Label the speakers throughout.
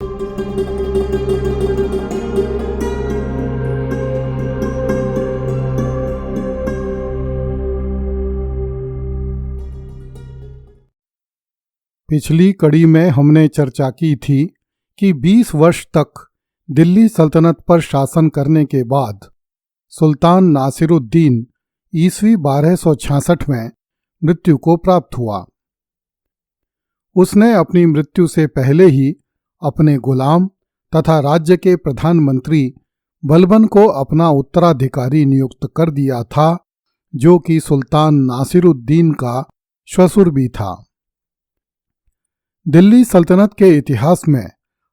Speaker 1: पिछली कड़ी में हमने चर्चा की थी कि 20 वर्ष तक दिल्ली सल्तनत पर शासन करने के बाद सुल्तान नासिरुद्दीन ईस्वी 1266 में मृत्यु को प्राप्त हुआ। उसने अपनी मृत्यु से पहले ही अपने गुलाम तथा राज्य के प्रधानमंत्री बलबन को अपना उत्तराधिकारी नियुक्त कर दिया था, जो कि सुल्तान नासिरुद्दीन का श्वशुर भी था। दिल्ली सल्तनत के इतिहास में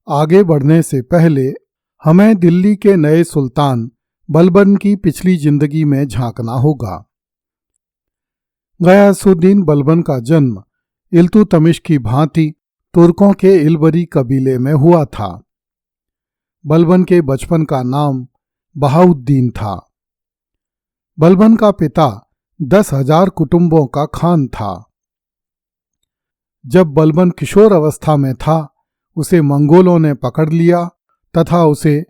Speaker 1: आगे बढ़ने से पहले हमें दिल्ली के नए सुल्तान बलबन की पिछली जिंदगी में झांकना होगा। गयासुद्दीन बलबन का जन्म इल्तुतमिश की भांति तुर्कों के इलबरी कबीले में हुआ था। बलबन के बचपन का नाम बहाउद्दीन था। बलबन का पिता 10,000 कुटुंबों का खान था। जब बलबन किशोर अवस्था में था, उसे मंगोलों ने पकड़ लिया तथा उसे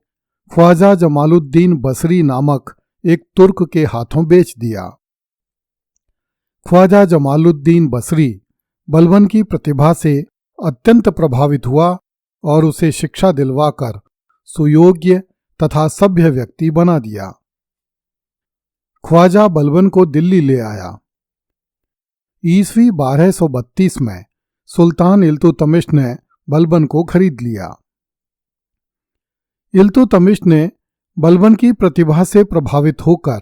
Speaker 1: ख्वाजा जमालुद्दीन बसरी नामक एक तुर्क के हाथों बेच दिया। ख्वाजा जमालुद्दीन बसरी बलबन की प्रतिभा से अत्यंत प्रभावित हुआ और उसे शिक्षा दिलवाकर सुयोग्य तथा सभ्य व्यक्ति बना दिया। ख्वाजा बलबन को दिल्ली ले आया। ईस्वी 1232 में सुल्तान इल्तुतमिश ने बलबन को खरीद लिया। इल्तुतमिश ने बलबन की प्रतिभा से प्रभावित होकर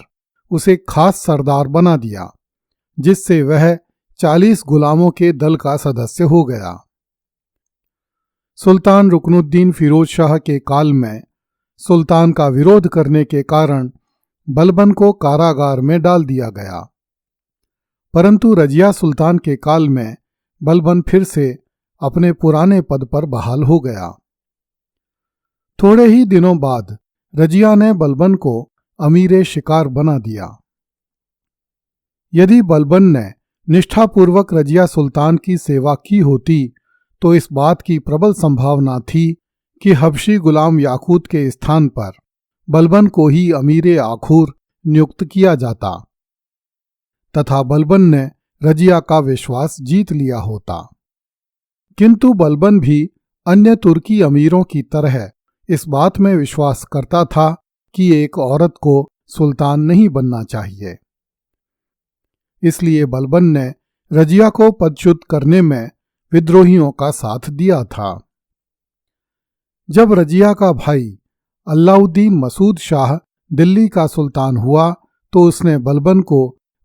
Speaker 1: उसे खास सरदार बना दिया, जिससे वह 40 गुलामों के दल का सदस्य हो गया। सुल्तान रुकनुद्दीन फिरोज शाह के काल में सुल्तान का विरोध करने के कारण बलबन को कारागार में डाल दिया गया, परंतु रजिया सुल्तान के काल में बलबन फिर से अपने पुराने पद पर बहाल हो गया। थोड़े ही दिनों बाद रजिया ने बलबन को अमीर शिकार बना दिया। यदि बलबन ने निष्ठापूर्वक रजिया सुल्तान की सेवा की होती तो इस बात की प्रबल संभावना थी कि हबशी गुलाम याकूत के स्थान पर बलबन को ही अमीर आखूर नियुक्त किया जाता तथा बलबन ने रजिया का विश्वास जीत लिया होता। किंतु बलबन भी अन्य तुर्की अमीरों की तरह इस बात में विश्वास करता था कि एक औरत को सुल्तान नहीं बनना चाहिए। इसलिए बलबन ने रजिया को पदच्युत करने में विद्रोहियों का साथ दिया था। जब रजिया का भाई अल्लाउद्दीन मसूद शाह दिल्ली का सुल्तान हुआ तो उसने बलबन को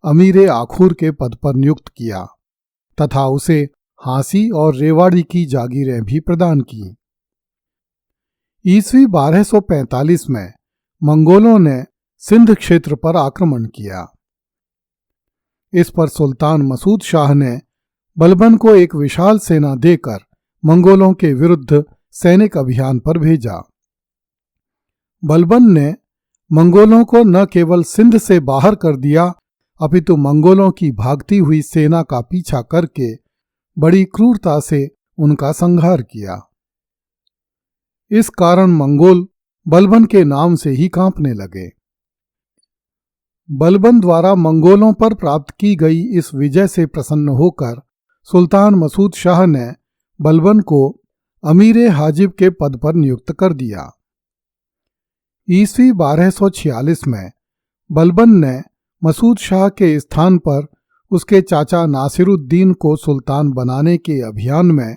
Speaker 1: अमीर आखूर के पद पर नियुक्त किया तथा उसे हांसी और रेवाड़ी की जागीरें भी प्रदान की। ईस्वी 1245 में मंगोलों ने सिंध क्षेत्र पर आक्रमण किया। इस पर सुल्तान मसूद शाह ने बलबन को एक विशाल सेना देकर मंगोलों के विरुद्ध सैनिक अभियान पर भेजा। बलबन ने मंगोलों को न केवल सिंध से बाहर कर दिया, अपितु मंगोलों की भागती हुई सेना का पीछा करके बड़ी क्रूरता से उनका संहार किया। इस कारण मंगोल बलबन के नाम से ही कांपने लगे। बलबन द्वारा मंगोलों पर प्राप्त की गई इस विजय से प्रसन्न होकर सुल्तान मसूद शाह ने बलबन को अमीर हाजिब के पद पर नियुक्त कर दिया। ईस्वी 1246 में बलबन ने मसूद शाह के स्थान पर उसके चाचा नासिरुद्दीन को सुल्तान बनाने के अभियान में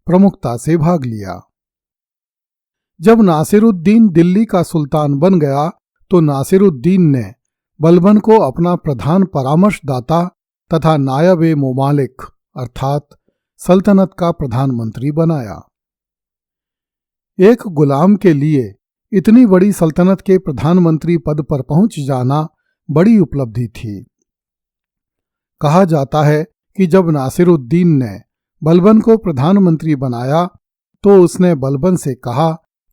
Speaker 1: प्रमुखता से भाग लिया। जब नासिरुद्दीन दिल्ली का सुल्तान बन गया तो नासिरुद्दीन ने बलबन को अपना प्रधान परामर्शदाता तथा नायब-ए मुमालिक अर्थात सल्तनत का प्रधानमंत्री बनाया। एक गुलाम के लिए इतनी बड़ी सल्तनत के प्रधानमंत्री पद पर पहुंच जाना बड़ी उपलब्धि थी। कहा जाता है कि जब नासिरुद्दीन ने बलबन को प्रधानमंत्री बनाया तो उसने बलबन से कहा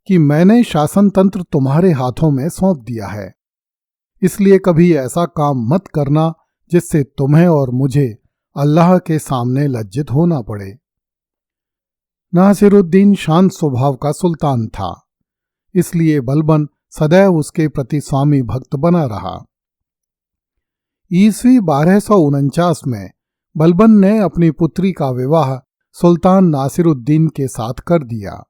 Speaker 1: कि मैंने शासन तंत्र तुम्हारे हाथों में सौंप दिया है, इसलिए कभी ऐसा काम मत करना जिससे तुम्हें और मुझे अल्लाह के सामने लज्जित होना पड़े। नासिरुद्दीन शांत स्वभाव का सुल्तान था, इसलिए बलबन सदैव उसके प्रति स्वामी भक्त बना रहा। ईस्वी 1249 में बलबन ने अपनी पुत्री का विवाह सुल्तान नासिरुद्दीन के साथ कर दिया।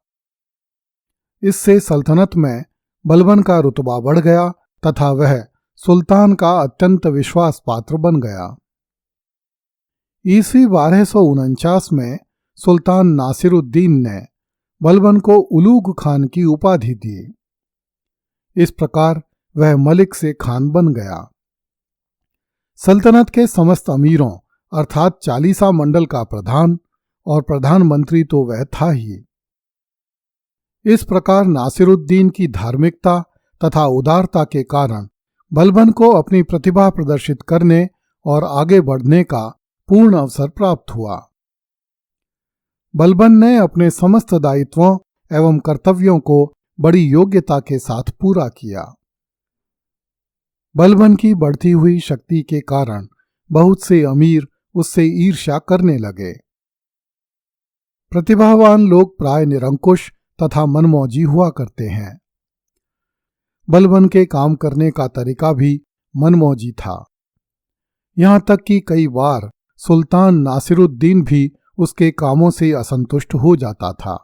Speaker 1: इससे सल्तनत में बलबन का रुतबा बढ़ गया तथा वह सुल्तान का अत्यंत विश्वास पात्र बन गया। ईस्वी 1249 में सुल्तान नासिरुद्दीन ने बलबन को उलूग खान की उपाधि दी। इस प्रकार वह मलिक से खान बन गया। सल्तनत के समस्त अमीरों अर्थात 40 मंडल का प्रधान और प्रधानमंत्री तो वह था ही। इस प्रकार नासिरुद्दीन की धार्मिकता तथा उदारता के कारण बलबन को अपनी प्रतिभा प्रदर्शित करने और आगे बढ़ने का पूर्ण अवसर प्राप्त हुआ। बलबन ने अपने समस्त दायित्वों एवं कर्तव्यों को बड़ी योग्यता के साथ पूरा किया। बलबन की बढ़ती हुई शक्ति के कारण बहुत से अमीर उससे ईर्ष्या करने लगे। प्रतिभावान लोग प्राय निरंकुश तथा मनमौजी हुआ करते हैं। बलबन के काम करने का तरीका भी मनमौजी था। यहां तक कि कई बार सुल्तान नासिरुद्दीन भी उसके कामों से असंतुष्ट हो जाता था।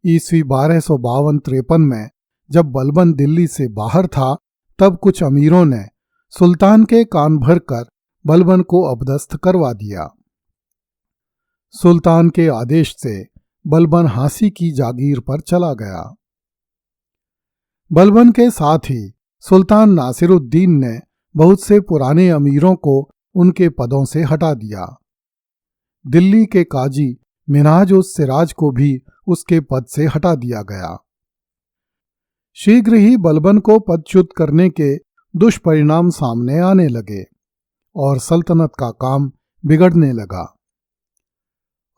Speaker 1: ईस्वी 1252-53 में जब बलबन दिल्ली से बाहर था, तब कुछ अमीरों ने सुल्तान के कान भर कर बलबन को अपदस्थ करवा दिया। सुल्तान के आदेश से बलबन हांसी की जागीर पर चला गया। बलबन के साथ ही सुल्तान नासिरुद्दीन ने बहुत से पुराने अमीरों को उनके पदों से हटा दिया। दिल्ली के काजी मिन्हाज उस सिराज को भी उसके पद से हटा दिया गया। शीघ्र ही बलबन को पदच्युत करने के दुष्परिणाम सामने आने लगे और सल्तनत का काम बिगड़ने लगा।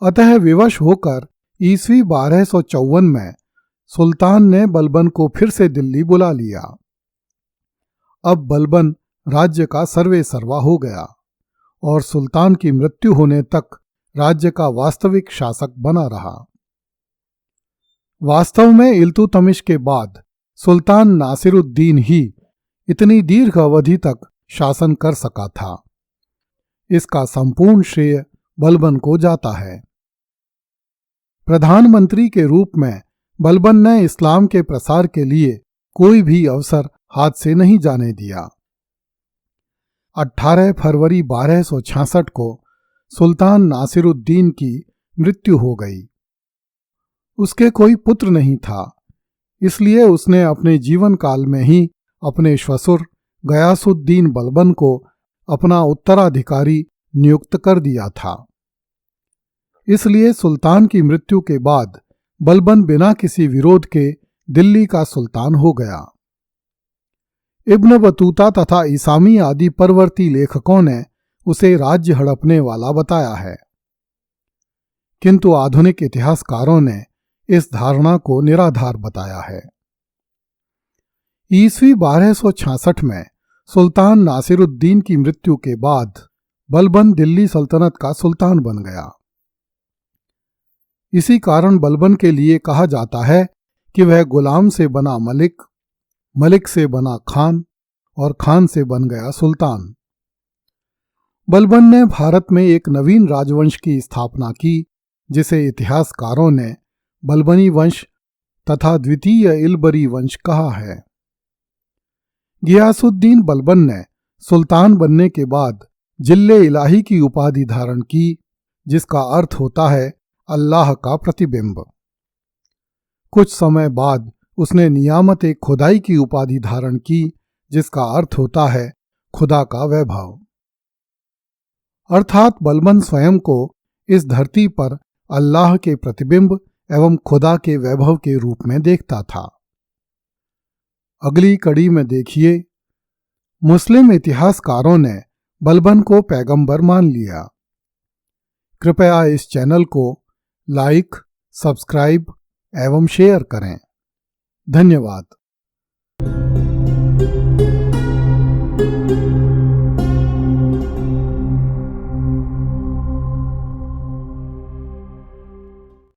Speaker 1: अतः विवश होकर ईस्वी 1254 में सुल्तान ने बलबन को फिर से दिल्ली बुला लिया। अब बलबन राज्य का सर्वेसर्वा हो गया और सुल्तान की मृत्यु होने तक राज्य का वास्तविक शासक बना रहा। वास्तव में इल्तुतमिश के बाद सुल्तान नासिरुद्दीन ही इतनी दीर्घ अवधि तक शासन कर सका था। इसका संपूर्ण श्रेय बलबन को जाता है। प्रधानमंत्री के रूप में बलबन ने इस्लाम के प्रसार के लिए कोई भी अवसर हाथ से नहीं जाने दिया। 18 फरवरी 1266 को सुल्तान नासिरुद्दीन की मृत्यु हो गई। उसके कोई पुत्र नहीं था, इसलिए उसने अपने जीवन काल में ही अपने श्वशुर गयासुद्दीन बलबन को अपना उत्तराधिकारी नियुक्त कर दिया था। इसलिए सुल्तान की मृत्यु के बाद बलबन बिना किसी विरोध के दिल्ली का सुल्तान हो गया। इब्न बतूता तथा इसामी आदि परवर्ती लेखकों ने उसे राज्य हड़पने वाला बताया है, किंतु आधुनिक इतिहासकारों ने इस धारणा को निराधार बताया है। ईस्वी 1266 में सुल्तान नासिरुद्दीन की मृत्यु के बाद बलबन दिल्ली सल्तनत का सुल्तान बन गया। इसी कारण बलबन के लिए कहा जाता है कि वह गुलाम से बना मलिक, मलिक से बना खान और खान से बन गया सुल्तान। बलबन ने भारत में एक नवीन राजवंश की स्थापना की, जिसे इतिहासकारों ने बलबनी वंश तथा द्वितीय इलबरी वंश कहा है। गियासुद्दीन बलबन ने सुल्तान बनने के बाद जिल्ले इलाही की उपाधि धारण की, जिसका अर्थ होता है अल्लाह का प्रतिबिंब। कुछ समय बाद उसने नियामत एक खुदाई की उपाधि धारण की, जिसका अर्थ होता है खुदा का वैभव। अर्थात बलबन स्वयं को इस धरती पर अल्लाह के प्रतिबिंब एवं खुदा के वैभव के रूप में देखता था। अगली कड़ी में देखिए, मुस्लिम इतिहासकारों ने बलबन को पैगंबर मान लिया। कृपया इस चैनल को लाइक, सब्सक्राइब एवं शेयर करें। धन्यवाद।